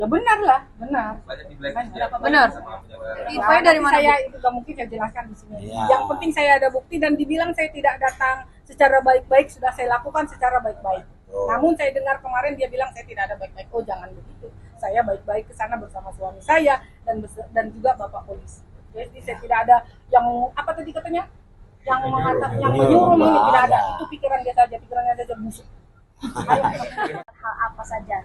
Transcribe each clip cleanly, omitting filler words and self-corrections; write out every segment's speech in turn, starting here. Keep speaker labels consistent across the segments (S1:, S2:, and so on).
S1: Ya benar lah, benar.
S2: Banyak di blacklist ya.
S3: Benar.
S2: Sama penjaga.
S3: Infonya dari mana,
S1: Saya
S3: Bu?
S1: itu gak mungkin saya jelaskan di sini.
S4: Ya.
S1: Yang penting saya ada bukti dan dibilang saya tidak datang secara baik-baik, sudah saya lakukan secara baik-baik. Namun saya dengar kemarin dia bilang saya tidak ada baik-baik. Oh jangan begitu. Saya baik-baik ke sana bersama suami saya dan juga bapak polisi. Jadi saya tidak ada yang apa tadi katanya? Yang mengatakan yang menyuruh ini tidak ada. Itu pikiran dia saja, pikirannya saja busuk.
S5: Hal apa saja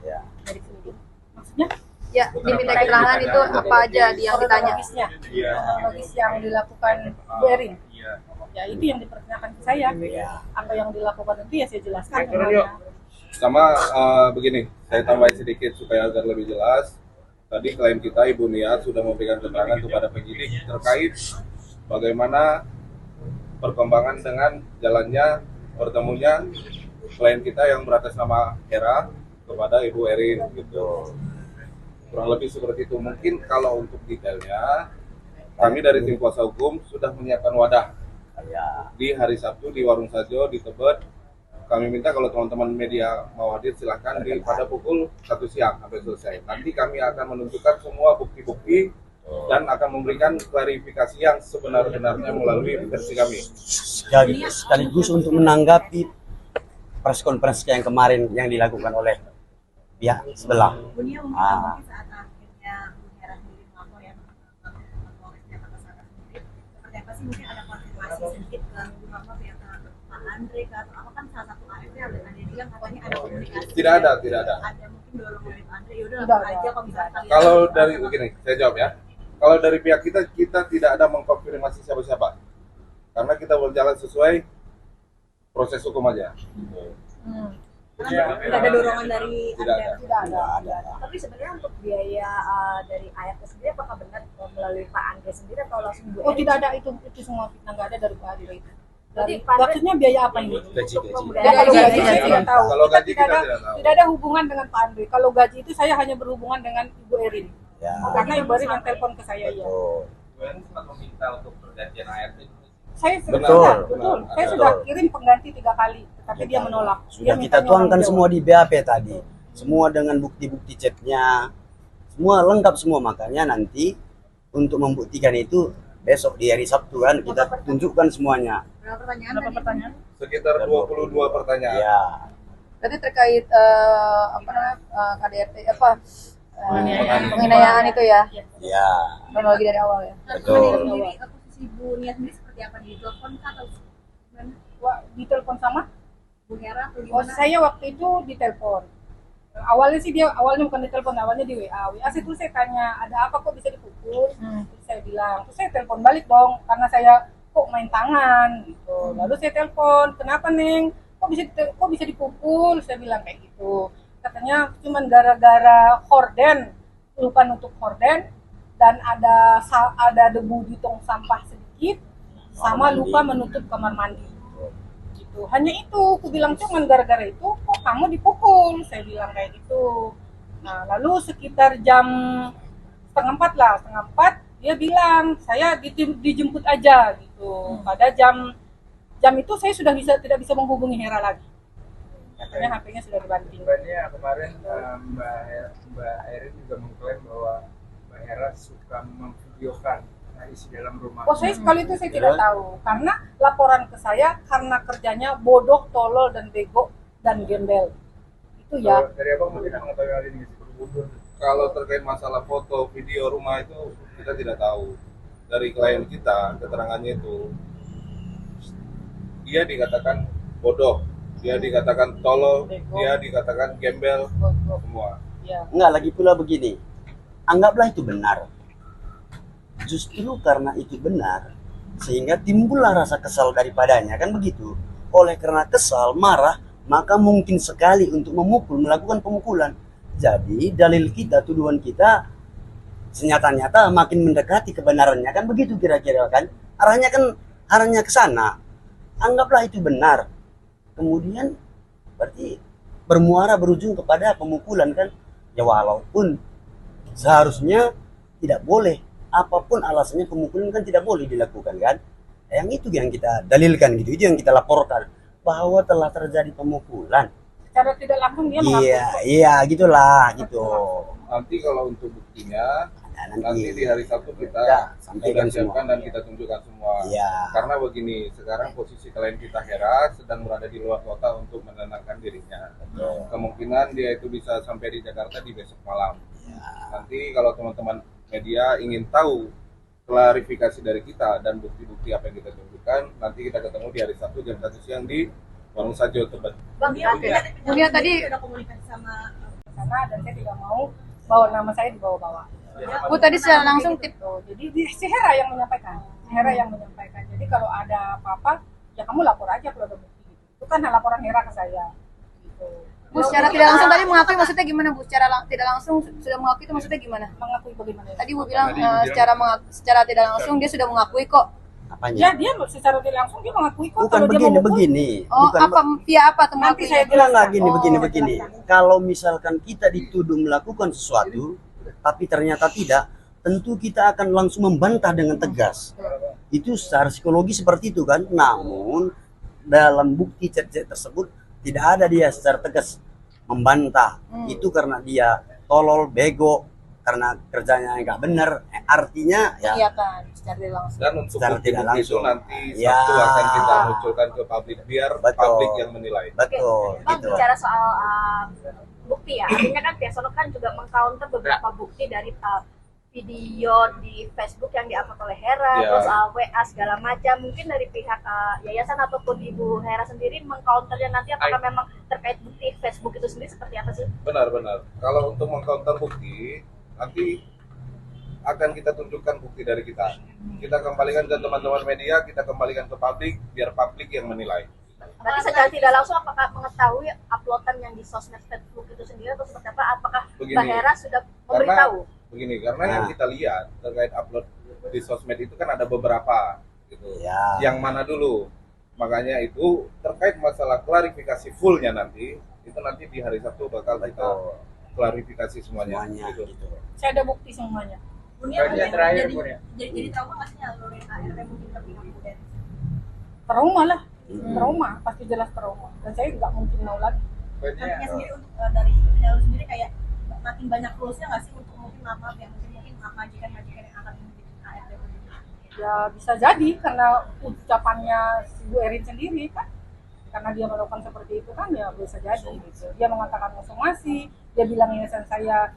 S5: dari penyidik?
S1: Maksudnya
S3: Ya, diminta keterangan itu apa aja yang ditanya.
S1: kronologisnya,
S2: Iya.
S1: kronologis yang dilakukan Bu Erin.
S2: Iya.
S1: Ya itu yang dipertanyakan ke saya. Apa yang dilakukan itu ya saya jelaskan.
S6: Sama begini, saya tambahin sedikit supaya agar lebih jelas. Tadi klien kita Ibu Nia sudah memberikan keterangan kepada penyidik terkait bagaimana perkembangan dengan jalannya bertemunya klien kita yang beratas nama Hera kepada Ibu Erin gitu. Kurang lebih seperti itu. Mungkin kalau untuk detailnya kami dari tim kuasa hukum sudah menyiapkan wadah di hari Sabtu di Warung Sajo di Tebet. Kami minta kalau teman-teman media mau hadir silahkan pada pukul 1 siang sampai selesai. Nanti kami akan menunjukkan semua bukti-bukti dan akan memberikan klarifikasi yang sebenar-benarnya melalui versi kami.
S4: Sekaligus untuk menanggapi press conference yang kemarin yang dilakukan oleh pihak sebelah.
S5: Bunia mungkin
S4: Ah.
S5: saat akhirnya Bu Hera sendiri melapor ya ke Polres Jakarta Selatan sendiri, seperti apa sih mungkin ada konfirmasi sedikit ke pihak Pak Andre atau apa kan salah satu AFP yang dia bilang katanya ada komunikasi.
S6: Tidak ada.
S5: Ada mungkin dorongan dari Pak Andre, yaudah
S1: Tidak
S5: lakukan
S1: ada.
S5: aja kalau misalnya kalian.
S6: Kalau dari begini, saya jawab ya. Kalau dari pihak kita tidak ada mengkonfirmasi siapa-siapa. Karena kita berjalan sesuai proses hukum aja.
S5: Karena tidak ada dorongan dari
S6: Tidak
S5: Anda.
S6: ada.
S1: Tidak ada.
S5: Tapi sebenarnya untuk biaya dari AFP sendiri apakah benar melalui Pak Andre sendiri atau langsung Bu
S1: Oh
S5: Erin?
S1: tidak ada itu semua fitnah nggak ada dari Pak Adil itu.
S5: Jadi
S1: Dari,
S5: Pak Andre-
S1: maksudnya biaya apa ini?
S4: Gaji.
S1: Ya,
S5: Dari
S1: kalau gaji
S3: gaji,
S1: saya
S3: gaji.
S1: tidak tahu.
S6: Kalau gaji kita
S1: ada,
S6: tidak tahu.
S1: tidak ada hubungan dengan Pak Andre. Kalau gaji itu saya hanya berhubungan dengan Ibu Erin.
S4: Ya.
S1: Karena Ibu Erin yang telepon ke saya ya.
S4: Betul.
S2: Kalian sempat meminta untuk pergantian ART.
S1: Saya sudah,
S6: Betul.
S1: betul. Saya
S6: Betul.
S1: sudah kirim pengganti 3 kali, tapi dia menolak.
S4: Sudah
S1: Dia
S4: kita
S1: mintanya
S4: tuangkan
S1: tanggung
S4: semua
S1: jawab.
S4: di BAP tadi. Semua dengan bukti-bukti chatnya. Semua lengkap semua, makanya nanti untuk membuktikan itu besok di hari Sabtu kan kita tunjukkan semuanya.
S5: Berapa pertanyaan
S1: Berapa
S5: tadi?
S1: pertanyaan?
S6: Sekitar 22 pertanyaan.
S4: Ya.
S3: Tadi terkait apa namanya KDRT penganiayaan itu ya.
S4: Ya.
S3: Kronologi dari awal ya.
S4: Betul.
S5: Sendiri, posisi Bu Nia sendiri seperti apa di telepon kah atau gimana?
S1: Wah, ditelepon sama?
S5: Bu Hera atau
S1: Oh,
S5: gimana?
S1: saya waktu itu ditelepon. Awalnya sih awalnya bukan ditelepon, awalnya di WA. WA itu saya tanya, ada apa kok bisa dipukul? Terus saya bilang, terus saya telepon balik dong, karena saya kok main tangan gitu. Lalu saya telepon, kenapa Neng? Kok bisa dipukul? Saya bilang kayak gitu. Katanya cuman gara-gara horden, lupa nutup horden, dan ada debu di tong sampah sedikit, sama lupa menutup kamar mandi. Gitu. Hanya itu, aku bilang cuman gara-gara itu kok kamu dipukul, saya bilang kayak gitu. Nah lalu sekitar jam setengah empat dia bilang saya dijemput aja gitu. Pada jam itu saya sudah tidak bisa menghubungi Hera lagi, katanya HP-nya sudah dibanting.
S7: Sebenarnya kemarin Mbak Erin juga mengklaim bahwa Mbak Hera suka memvideokan isi dalam rumah.
S1: Oh saya sekali itu saya tidak tahu, karena laporan ke saya karena kerjanya bodoh, tolol dan bego dan gembel itu ya.
S7: Kalau dari abang mungkin mengetahui hal ini sih.
S6: Kalau terkait masalah foto, video rumah itu kita tidak tahu. Dari klien kita, keterangannya itu dia dikatakan bodoh, dia dikatakan tolol, dia dikatakan gembel,
S1: Bodoh.
S6: semua.
S1: Ya.
S4: Enggak, lagi pula begini. Anggaplah itu benar. Justru karena itu benar, sehingga timbullah rasa kesal daripadanya, kan begitu. Oleh karena kesal, marah, maka mungkin sekali untuk memukul, melakukan pemukulan. Jadi dalil kita, tuduhan kita, senyata-nyata makin mendekati kebenarannya, kan begitu kira-kira kan. Arahnya ke sana. Anggaplah itu benar. Kemudian berarti berujung kepada pemukulan kan. Ya walaupun seharusnya tidak boleh, apapun alasannya pemukulan kan tidak boleh dilakukan kan. Yang itu yang kita dalilkan gitu, itu yang kita laporkan bahwa telah terjadi pemukulan.
S1: Secara tidak langsung dia mengaku.
S4: Iya gitulah gitu.
S6: Nanti kalau untuk buktinya,
S4: Nah,
S6: nanti di hari Sabtu kita
S4: Ya,
S6: sudah
S4: sampaikan
S6: siapkan
S4: semua.
S6: dan kita tunjukkan semua.
S4: Iya.
S6: Karena begini, sekarang posisi klien kita Hera sedang berada di luar kota untuk menenangkan dirinya.
S4: Betul.
S6: Kemungkinan dia itu bisa sampai di Jakarta di besok malam.
S4: Ya.
S6: Nanti kalau teman-teman media ingin tahu klarifikasi dari kita dan bukti-bukti apa yang kita tunjukkan, nanti kita ketemu di hari Sabtu jam 1 siang di Warung Sajo Tebet.
S5: Bang,
S3: Bunia tadi-
S5: ada komunikasi sama
S1: Sana dan saya tidak mau bawa nama saya dibawa-bawa.
S3: Bu tadi secara langsung tip
S1: Gitu. Jadi si Hera yang menyampaikan. Hera yang menyampaikan. Jadi kalau ada apa-apa, ya kamu lapor aja kalau ada bukti. Itu kan laporan Hera ke saya. Gitu.
S3: Bu secara tidak langsung tadi mengakui maksudnya gimana Bu? Secara tidak langsung sudah mengakui itu maksudnya gimana?
S1: Mengakui bagaimana?
S3: Tadi Bu bilang secara tidak langsung dia sudah mengakui kok.
S1: Ya
S4: Apanya?
S1: dia secara tidak langsung dia mengakui kok.
S4: Bukan
S1: kalau dia mau
S4: begini.
S3: Oh,
S4: Bukan
S3: apa via apa tuh
S1: Nanti
S3: mengakuinya?
S1: saya
S4: bilang lagi nih
S3: Oh,
S4: begini. Kalau misalkan kita dituduh melakukan sesuatu, tapi ternyata tidak, tentu kita akan langsung membantah dengan tegas. Itu secara psikologi seperti itu kan. Namun dalam bukti chat-chat tersebut tidak ada dia secara tegas membantah. Itu karena dia tolol, bego, karena kerjanya nggak benar. Artinya ya
S3: Iya kan, secara tidak langsung.
S6: Dan untuk
S4: Secara
S6: bukti
S4: tidak
S6: itu
S4: langsung.
S6: nanti
S4: Ya.
S6: Sabtu akan kita munculkan ke publik biar
S4: Betul.
S6: publik yang menilai.
S4: betul
S5: Bang,
S4: gitu.
S5: bicara soal bukti ya, artinya kan pihak Solo kan juga mengcounter beberapa bukti dari video di Facebook yang diupload oleh Hera,
S6: Ya.
S5: terus WA segala macam. Mungkin dari pihak yayasan ataupun Ibu Hera sendiri mengcounternya nanti apakah memang terkait bukti Facebook itu sendiri seperti apa sih?
S6: Benar-benar. Kalau untuk mengcounter bukti, nanti akan kita tunjukkan bukti dari kita. Kita kembalikan ke teman-teman media, kita kembalikan ke publik, biar publik yang menilai.
S5: Berarti secara tidak langsung apakah mengetahui uploadan yang di sosmed Facebook itu sendiri atau seperti apa? Apakah
S6: Begini,
S5: Mbak Hera sudah memberitahu?
S6: Karena yang
S4: Nah.
S6: kita lihat terkait upload di sosmed itu kan ada beberapa gitu.
S4: Ya.
S6: Yang mana dulu? Makanya itu terkait masalah klarifikasi fullnya nanti, itu nanti di hari Sabtu bakal kita
S4: Betul.
S6: klarifikasi semuanya.
S4: Semuanya
S6: gitu.
S4: gitu.
S1: Saya ada bukti semuanya.
S7: Bagian terakhir Bu ya.
S5: Jadi trauma nggak sih nyalurin ART mungkin ke pihak Buden?
S1: Trauma lah. Trauma, pasti jelas trauma. Dan saya nggak mungkin mau lagi.
S5: Nantinya sendiri untuk dari jalur sendiri kayak makin banyak rules-nya nggak sih untuk mungkin maaf ya mungkin majikan-majikan yang akan mengikuti ART
S1: Ya bisa jadi karena ucapannya si Bu Erin sendiri kan. Karena dia melakukan seperti itu kan ya bisa jadi gitu. Dia mengatakan somasi, dia bilang yayasan saya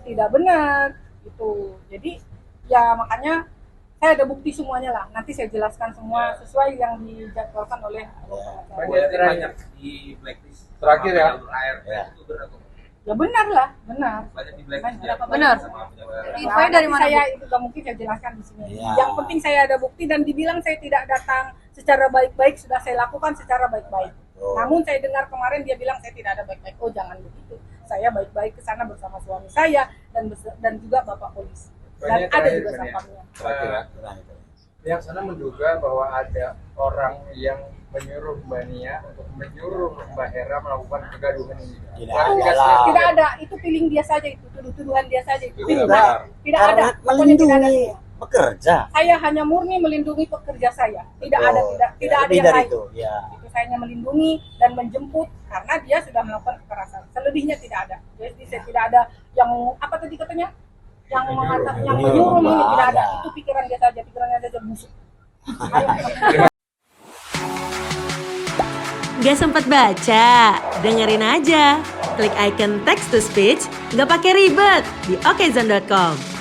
S1: tidak benar gitu. Jadi ya makanya saya ada bukti semuanya lah. Nanti saya jelaskan semua sesuai yang dijadwalkan oleh pengacara.
S7: Bagian terakhir.
S2: Banyak di blacklist.
S6: Terakhir ya.
S2: Jalur ART
S4: Ya.
S2: itu benar.
S1: Ya benar lah, benar.
S2: Banyak di blacklist.
S1: Berapa
S3: Benar. Infonya dari mana,
S1: Saya
S3: Bu?
S1: itu gak mungkin saya jelaskan di sini.
S4: Ya.
S1: Yang penting saya ada bukti dan dibilang saya tidak datang secara baik-baik, sudah saya lakukan secara baik-baik.
S4: Oh.
S1: Namun saya dengar kemarin dia bilang saya tidak ada baik-baik. Oh jangan begitu. Saya baik-baik ke sana bersama suami saya dan juga Bapak polisi. Dan
S7: Banyak
S1: ada
S7: terakhir,
S1: juga
S7: Bu, ya.
S1: sampahnya.
S6: Terakhir ya.
S7: Yang sana menduga bahwa ada orang yang menyuruh Mbak Nia untuk menyuruh Mbak Hera melakukan kegaduhan ini.
S4: Tidak
S7: Klarifikasi
S4: ada.
S1: Tidak ada, itu feeling dia saja itu, tuduhan dia saja itu.
S6: Tidak
S1: Feeling.
S6: benar.
S1: Tidak ada.
S4: Karena
S1: Pokoknya tidak ada.
S4: melindungi pekerja.
S1: Saya hanya murni melindungi pekerja saya. Tidak ada,
S4: Oh,
S1: tidak ada
S4: lebih
S1: yang
S4: dari
S1: lain.
S4: itu. Ya.
S1: Itu saya hanya melindungi dan menjemput karena dia sudah melakukan kekerasan. Selebihnya tidak ada. Jadi saya tidak ada yang apa tadi katanya? Yang mengatakan yang menyuruh ini tidak ada.
S4: Ada.
S1: Itu pikiran dia saja, pikirannya dia saja busuk. Ayo.
S8: Gak sempat baca? Dengerin aja. Klik icon text to speech, gak pakai ribet di okezone.com.